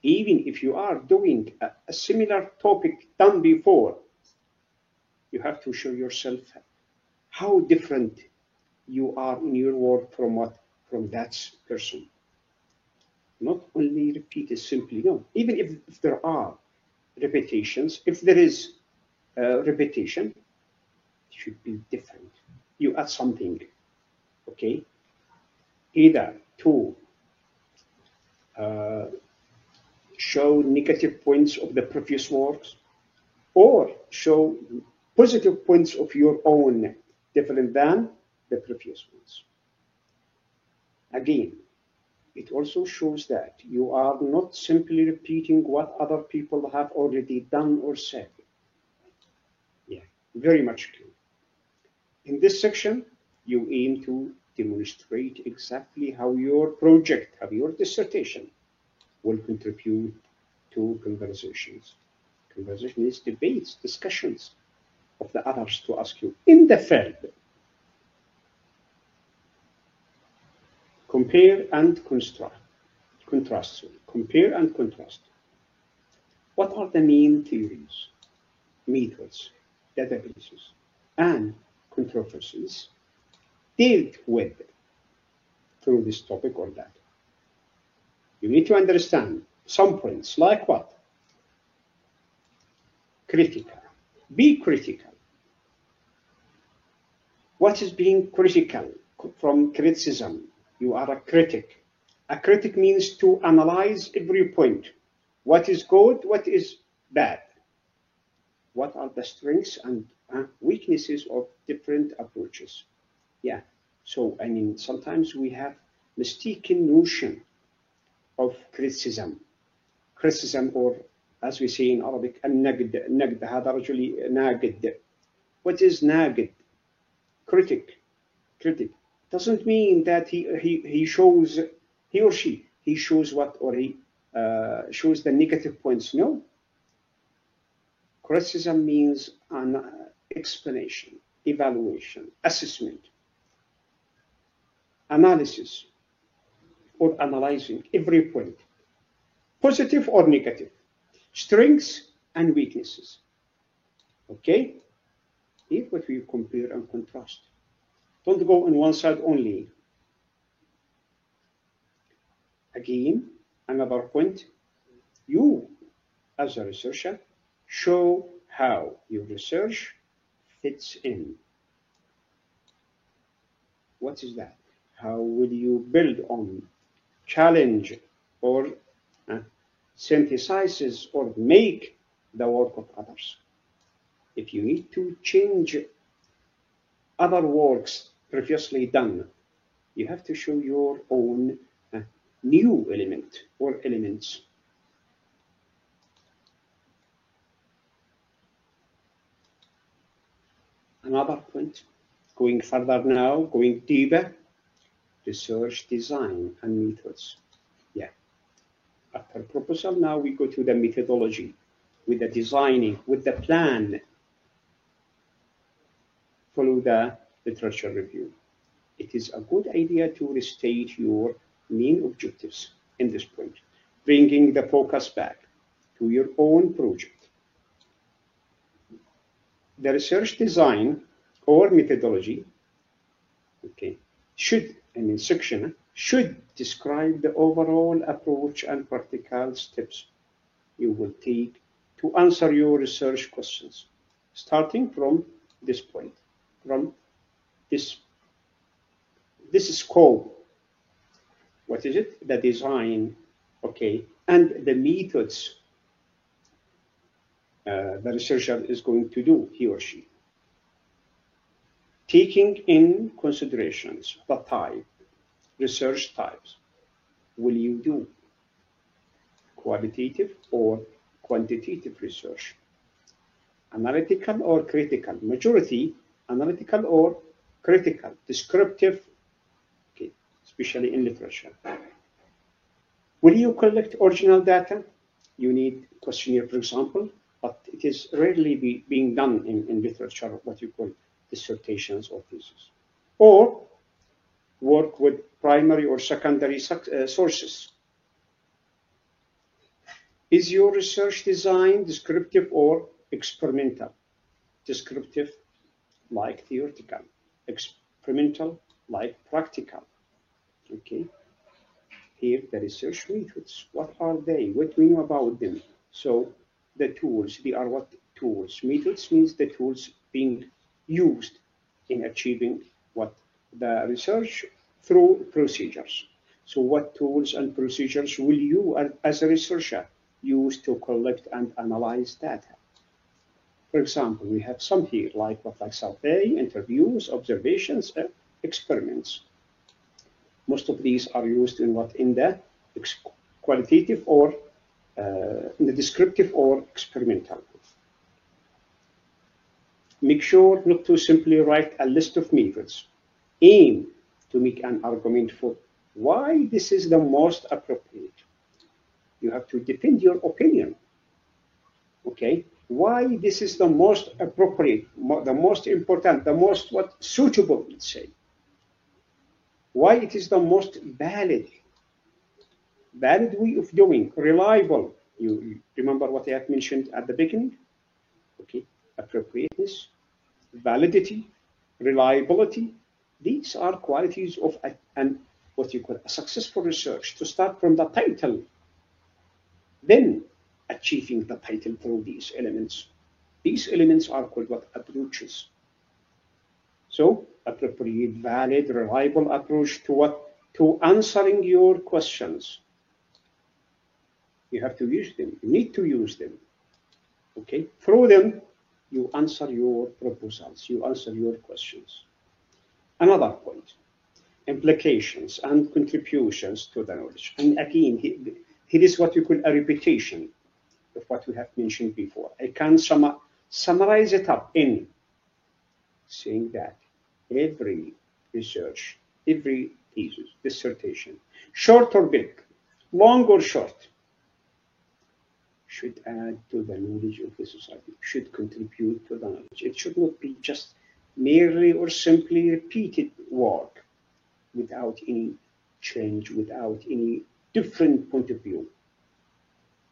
Speaker 1: Even if you are doing a similar topic done before, you have to show yourself how different you are in your work from that person. Not only repeat it simply, no. Even if there are repetitions, if there is repetition, it should be different. You add something, okay? Either to show negative points of the previous works, or show positive points of your own, different than the previous ones. Again, it also shows that you are not simply repeating what other people have already done or said. Yeah, very much clear. In this section, you aim to demonstrate exactly how your project, how your dissertation will contribute to conversations. Conversation is debates, discussions of the others to ask you in the field. Compare and contrast. Compare and contrast. What are the main theories, methods, databases, and controversies dealt with through this topic or that? You need to understand some points, like what? Critical. Be critical. What is being critical? From criticism. You are a critic. A critic means to analyze every point. What is good? What is bad? What are the strengths and weaknesses of different approaches? Yeah. So, I mean, sometimes we have mistaken notion of criticism. Criticism, or as we say in Arabic, النقد. النقد هذا رجل ناقد. What is ناقد? Critic. Critic doesn't mean that he shows, he or she, he shows what, or he shows the negative points. No. Criticism means an explanation, evaluation, assessment, analysis, or analyzing every point, positive or negative, strengths and weaknesses. Okay? Here's what we compare and contrast. Don't go on one side only. Again, another point, you as a researcher show how your research fits in. What is that? How will you build on, challenge, or synthesizes or make the work of others? If you need to change other works previously done, you have to show your own new element or elements. Another point, going further now, going deeper, research design and methods. Yeah. After proposal, now we go to the methodology, with the designing, with the plan. Follow the literature review. It is a good idea to restate your main objectives in this point, bringing the focus back to your own project. The research design or methodology, okay, section should describe the overall approach and practical steps you will take to answer your research questions, starting from this point, from this scope. What is it? The design, okay, and the methods the researcher is going to do, he or she. Taking in considerations the research types. Will you do qualitative or quantitative research? Analytical or critical? Majority analytical or critical, descriptive, okay, especially in literature. Will you collect original data? You need questionnaire, for example, but it is rarely being done in literature, what you call dissertations or theses. Or work with primary or secondary sources. Is your research design descriptive or experimental? Descriptive, like theoretical. Experimental, like practical. Okay. Here, the research methods. What are they? What do we know about them? So, the tools, they are what tools? Methods means the tools being used in achieving what the research through procedures. So what tools and procedures will you as a researcher use to collect and analyze data? For example, we have some here like survey, interviews, observations, experiments. Most of these are used in what? In the qualitative or in the descriptive or experimental. Make sure not to simply write a list of methods. Aim to make an argument for why this is the most appropriate. You have to defend your opinion. Okay? Why this is the most appropriate, the most important, the most suitable, let's say. Why it is the most valid way of doing, reliable. You remember what I have mentioned at the beginning? Okay, appropriateness, validity, reliability. These are qualities of what you call a successful research. To start from the title, then achieving the title through these elements. These elements are called what? Approaches. So, appropriate, valid, reliable approach to what? To answering your questions. You have to use them. You need to use them. Okay? Through them, you answer your proposals. You answer your questions. Another point, implications and contributions to the knowledge. And again, here is what you call a repetition of what we have mentioned before. I can summarize it up in saying that every research, every thesis, dissertation, short or big, long or short, should add to the knowledge of the society, should contribute to the knowledge. It should not be just merely or simply repeated work without any change, without any different point of view.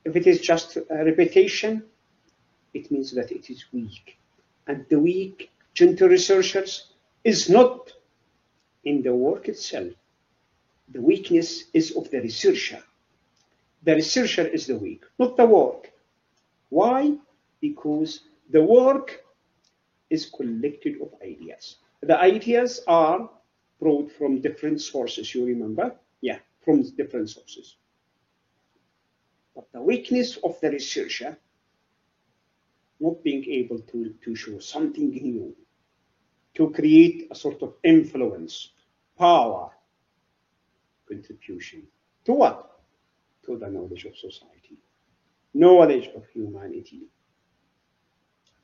Speaker 1: If it is just a repetition, it means that it is weak. And the weak, gentle researchers is not in the work itself. The weakness is of the researcher. The researcher is the weak, not the work. Why? Because the work is collected of ideas. The ideas are brought from different sources, you remember? Yeah, from different sources. But the weakness of the researcher, not being able to show something new, to create a sort of influence, power, contribution. To what? To the knowledge of society, knowledge of humanity,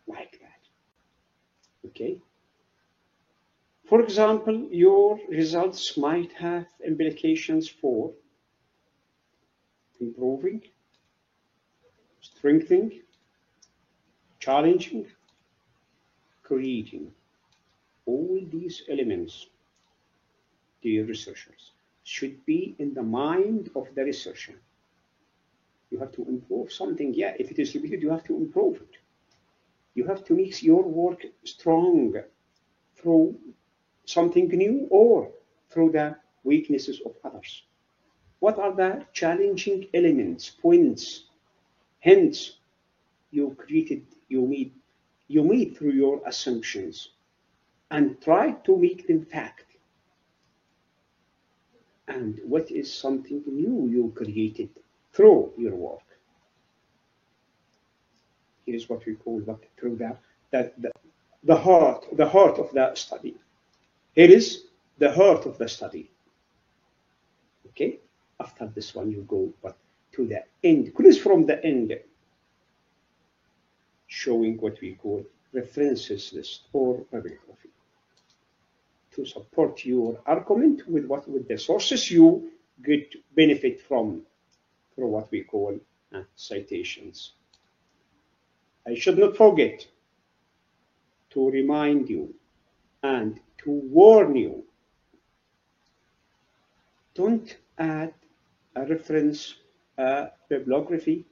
Speaker 1: like that. Okay? For example, your results might have implications for improving, strengthening, challenging, creating all these elements, dear researchers, should be in the mind of the researcher. You have to improve something. Yeah, if it is repeated, you have to improve it. You have to make your work strong through something new or through the weaknesses of others. What are the challenging elements, points, hints you created, you made through your assumptions, and try to make them fact? And what is something new you created through your work? Here is what we call through the heart of the study. Here is the heart of the study. Okay? After this one, you go but to the end, close from the end, showing what we call references list or bibliography to support your argument with the sources you get benefit from through what we call citations. I should not forget to remind you and to warn you, don't add a reference, bibliography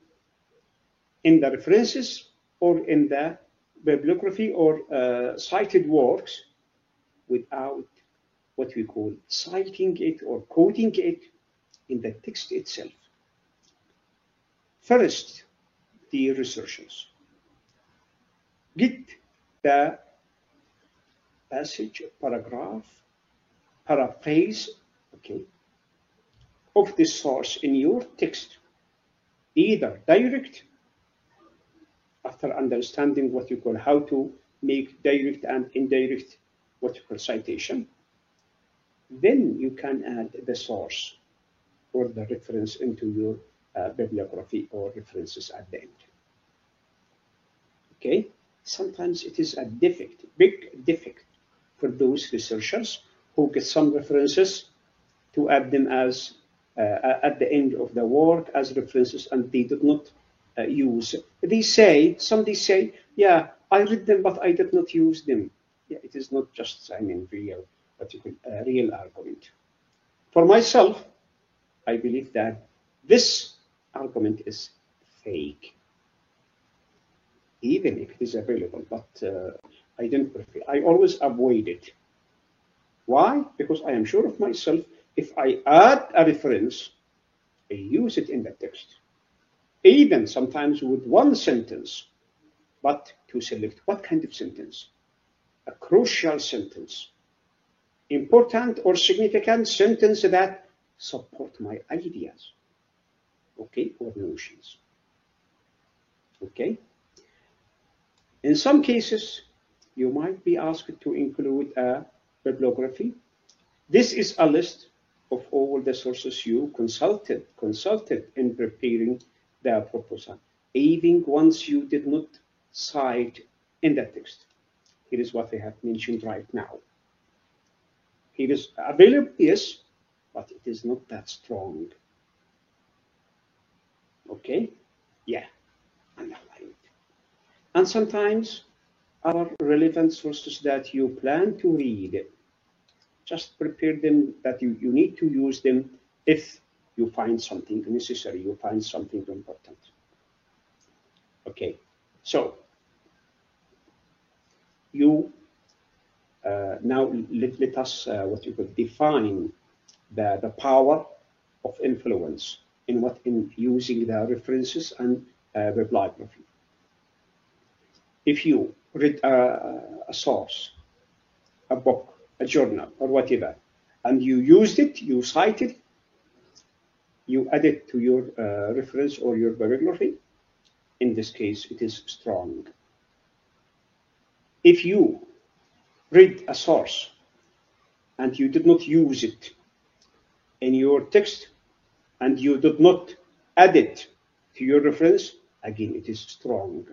Speaker 1: in the references or in the bibliography or cited works without what we call citing it or quoting it in the text itself. First, dear researchers, get the passage, paragraph, paraphrase, okay, of the source in your text, either direct, after understanding what you call how to make direct and indirect what you call citation, then you can add the source or the reference into your bibliography or references at the end. Okay, sometimes it is a defect, big defect for those researchers who get some references to add them as at the end of the work as references, and they did not use. Some say, yeah, I read them, but I did not use them. Yeah, it is not just, real, what you call a real argument. For myself, I believe that this argument is fake, even if it is available, but I don't prefer. I always avoid it. Why? Because I am sure of myself, if I add a reference, I use it in the text, even sometimes with one sentence, but to select what kind of sentence, a crucial sentence, important or significant sentence that support my ideas, okay, or notions, okay? In some cases, you might be asked to include a bibliography. This is a list of all the sources you consulted in preparing the proposal, even once you did not cite in the text. Here is what I have mentioned right now. It is available, yes, but it is not that strong. Okay? Yeah, underline it. And sometimes our relevant sources that you plan to read, just prepare them that you need to use them if you find something necessary, you find something important. Okay, so you now let us what you could define the power of influence in using the references and bibliography. If you read a source, a book, a journal, or whatever, and you used it, you cited, you add it to your reference or your bibliography, in this case, it is strong. If you read a source and you did not use it in your text and you did not add it to your reference, again, it is strong.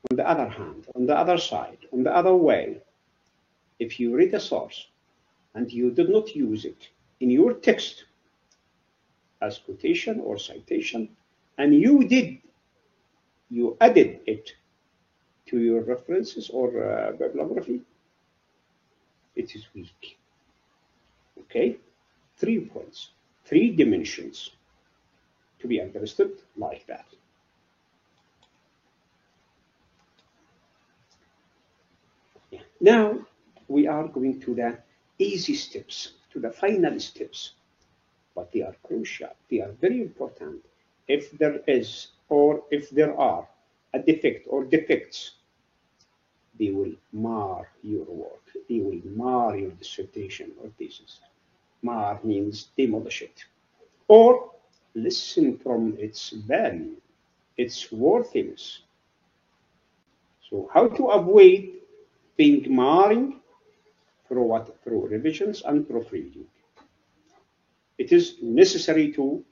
Speaker 1: On the other hand, on the other side, on the other way, if you read a source and you did not use it in your text as quotation or citation, and you added it to your references or bibliography, it is weak. Okay, 3 points, 3 dimensions to be understood like that. Now we are going to the easy steps, to the final steps, but they are crucial. They are very important. If there is or if there are a defect or defects, they will mar your work. They will mar your dissertation or thesis. Mar means demolish it, or listen from its value, its worthiness. So how to avoid being marring? Through what? Through revisions and proofreading. It is necessary to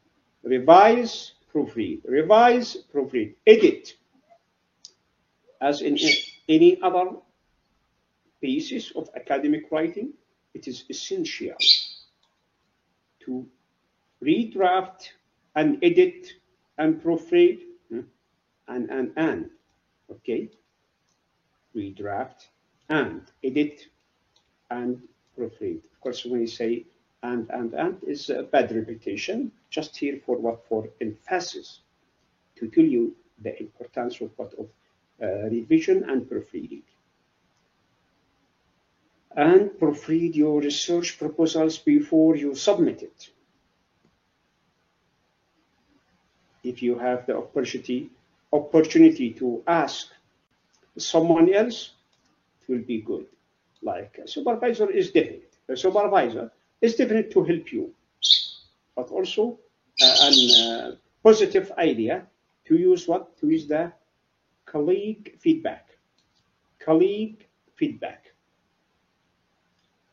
Speaker 1: revise, proofread, edit. As in any other pieces of academic writing, it is essential to redraft and edit and proofread and. Okay? Redraft and edit and proofread. Of course, when you say and is a bad repetition, just here for what? For emphasis, to tell you the importance of what? Of revision and proofreading. And proofread your research proposals before you submit it. If you have the opportunity to ask someone else, it will be good. Like a supervisor is different. A supervisor is different to help you, but also a positive idea to use what? To use the colleague feedback. Colleague feedback.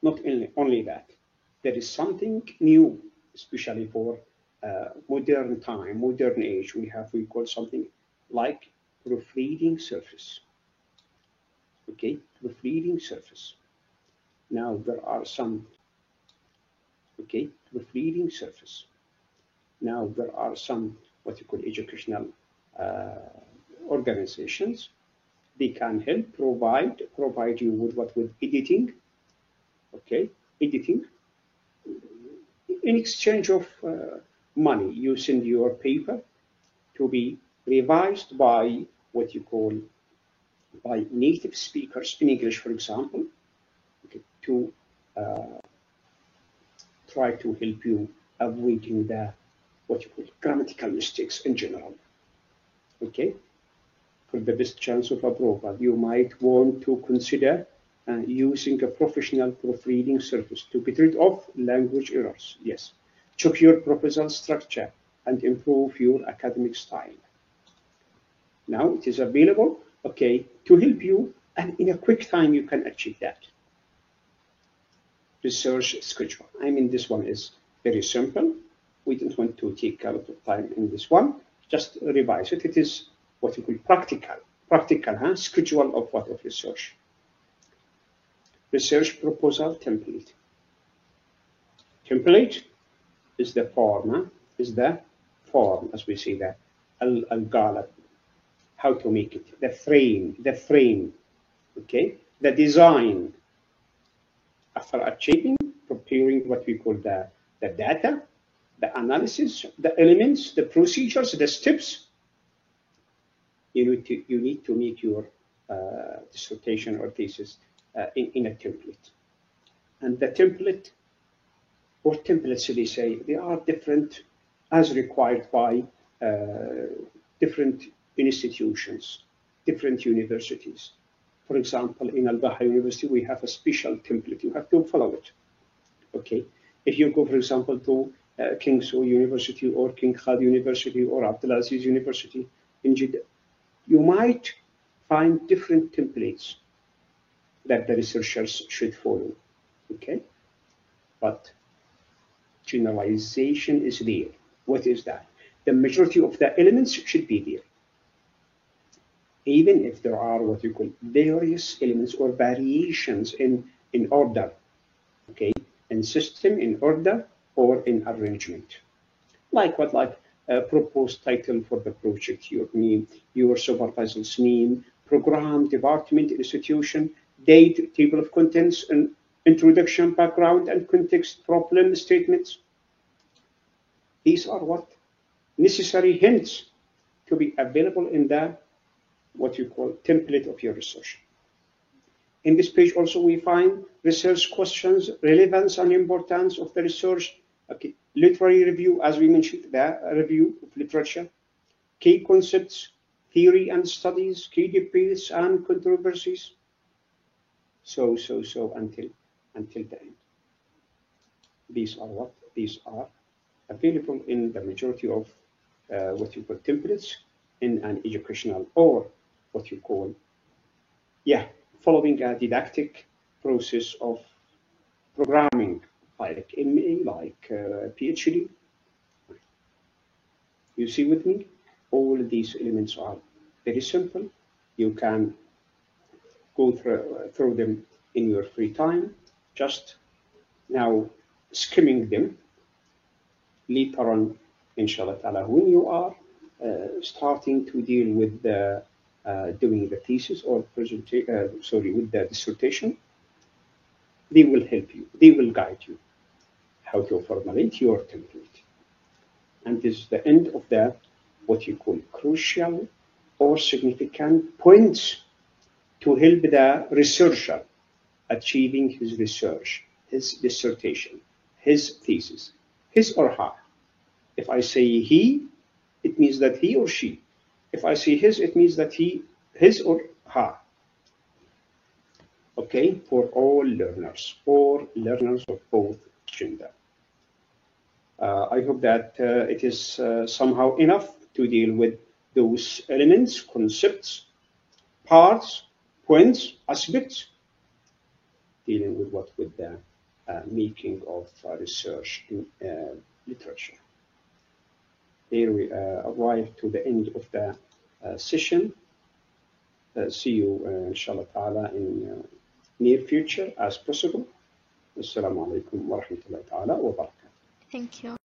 Speaker 1: Not only that, there is something new, especially for modern time, modern age. We call something like proofreading surface. Okay, proofreading surface. Now there are some. Okay, proofreading surface. Now there are some what you call educational organizations. They can help provide you with what? With editing. Okay, editing. In exchange of money, you send your paper to be revised by what you call by native speakers in English, for example, okay, to try to help you avoiding the what you call grammatical mistakes in general. Okay, for the best chance of approval, you might want to consider using a professional proofreading service to get rid of language errors. Yes, check your proposal structure and improve your academic style. Now it is available, okay, to help you, and in a quick time you can achieve that. Research schedule. I mean, this one is very simple. We don't want to take a lot of time in this one. Just revise it. It is what you call practical schedule of what? Of research. Research proposal template. Template is the form, as we say that, al-ghalab, how to make it, the frame, okay, the design. After achieving, preparing what we call the data, the analysis, the elements, the procedures, the steps, you need to make your dissertation or thesis in a template. And the template, or templates, they say, they are different as required by different institutions, different universities. For example, in Al-Baha University, we have a special template. You have to follow it. Okay. If you go, for example, to King Saud University or King Khalid University or Abdulaziz University in Jeddah, you might find different templates that the researchers should follow. Okay. But generalization is there. What is that? The majority of the elements should be there. Even if there are what you call various elements or variations in order, okay, in system, in order, or in arrangement. Like what? Like a proposed title for the project, your name, your supervisor's name, program, department, institution, date, table of contents, and introduction, background, and context, problem statements. These are what necessary hints to be available in the what you call template of your research. In this page also we find research questions, relevance and importance of the research, okay, literary review, as we mentioned, the review of literature, key concepts, theory and studies, key debates and controversies, so until the end. These are what? These are available in the majority of what you call templates in an educational or what you call, following a didactic process of programming, like MA, like PhD. You see with me? All these elements are very simple. You can go through them in your free time, just now skimming them. Later on, inshallah ta'ala, when you are starting to deal with doing the thesis or with the dissertation, they will help you, they will guide you how to formulate your template. And this is the end of the what you call crucial or significant points to help the researcher achieving his research, his dissertation, his thesis, his or her. If I say he, it means that he or she. If I say his, it means that his or her. Okay, for all learners of both gender. I hope that it is somehow enough to deal with those elements, concepts, parts, points, aspects, dealing with with the making of research in literature. Here we arrive to the end of the session. See you, inshallah ta'ala, in near future as possible. Assalamu alaikum wa rahmatullahi ta'ala wa barakatuh.
Speaker 2: Thank you.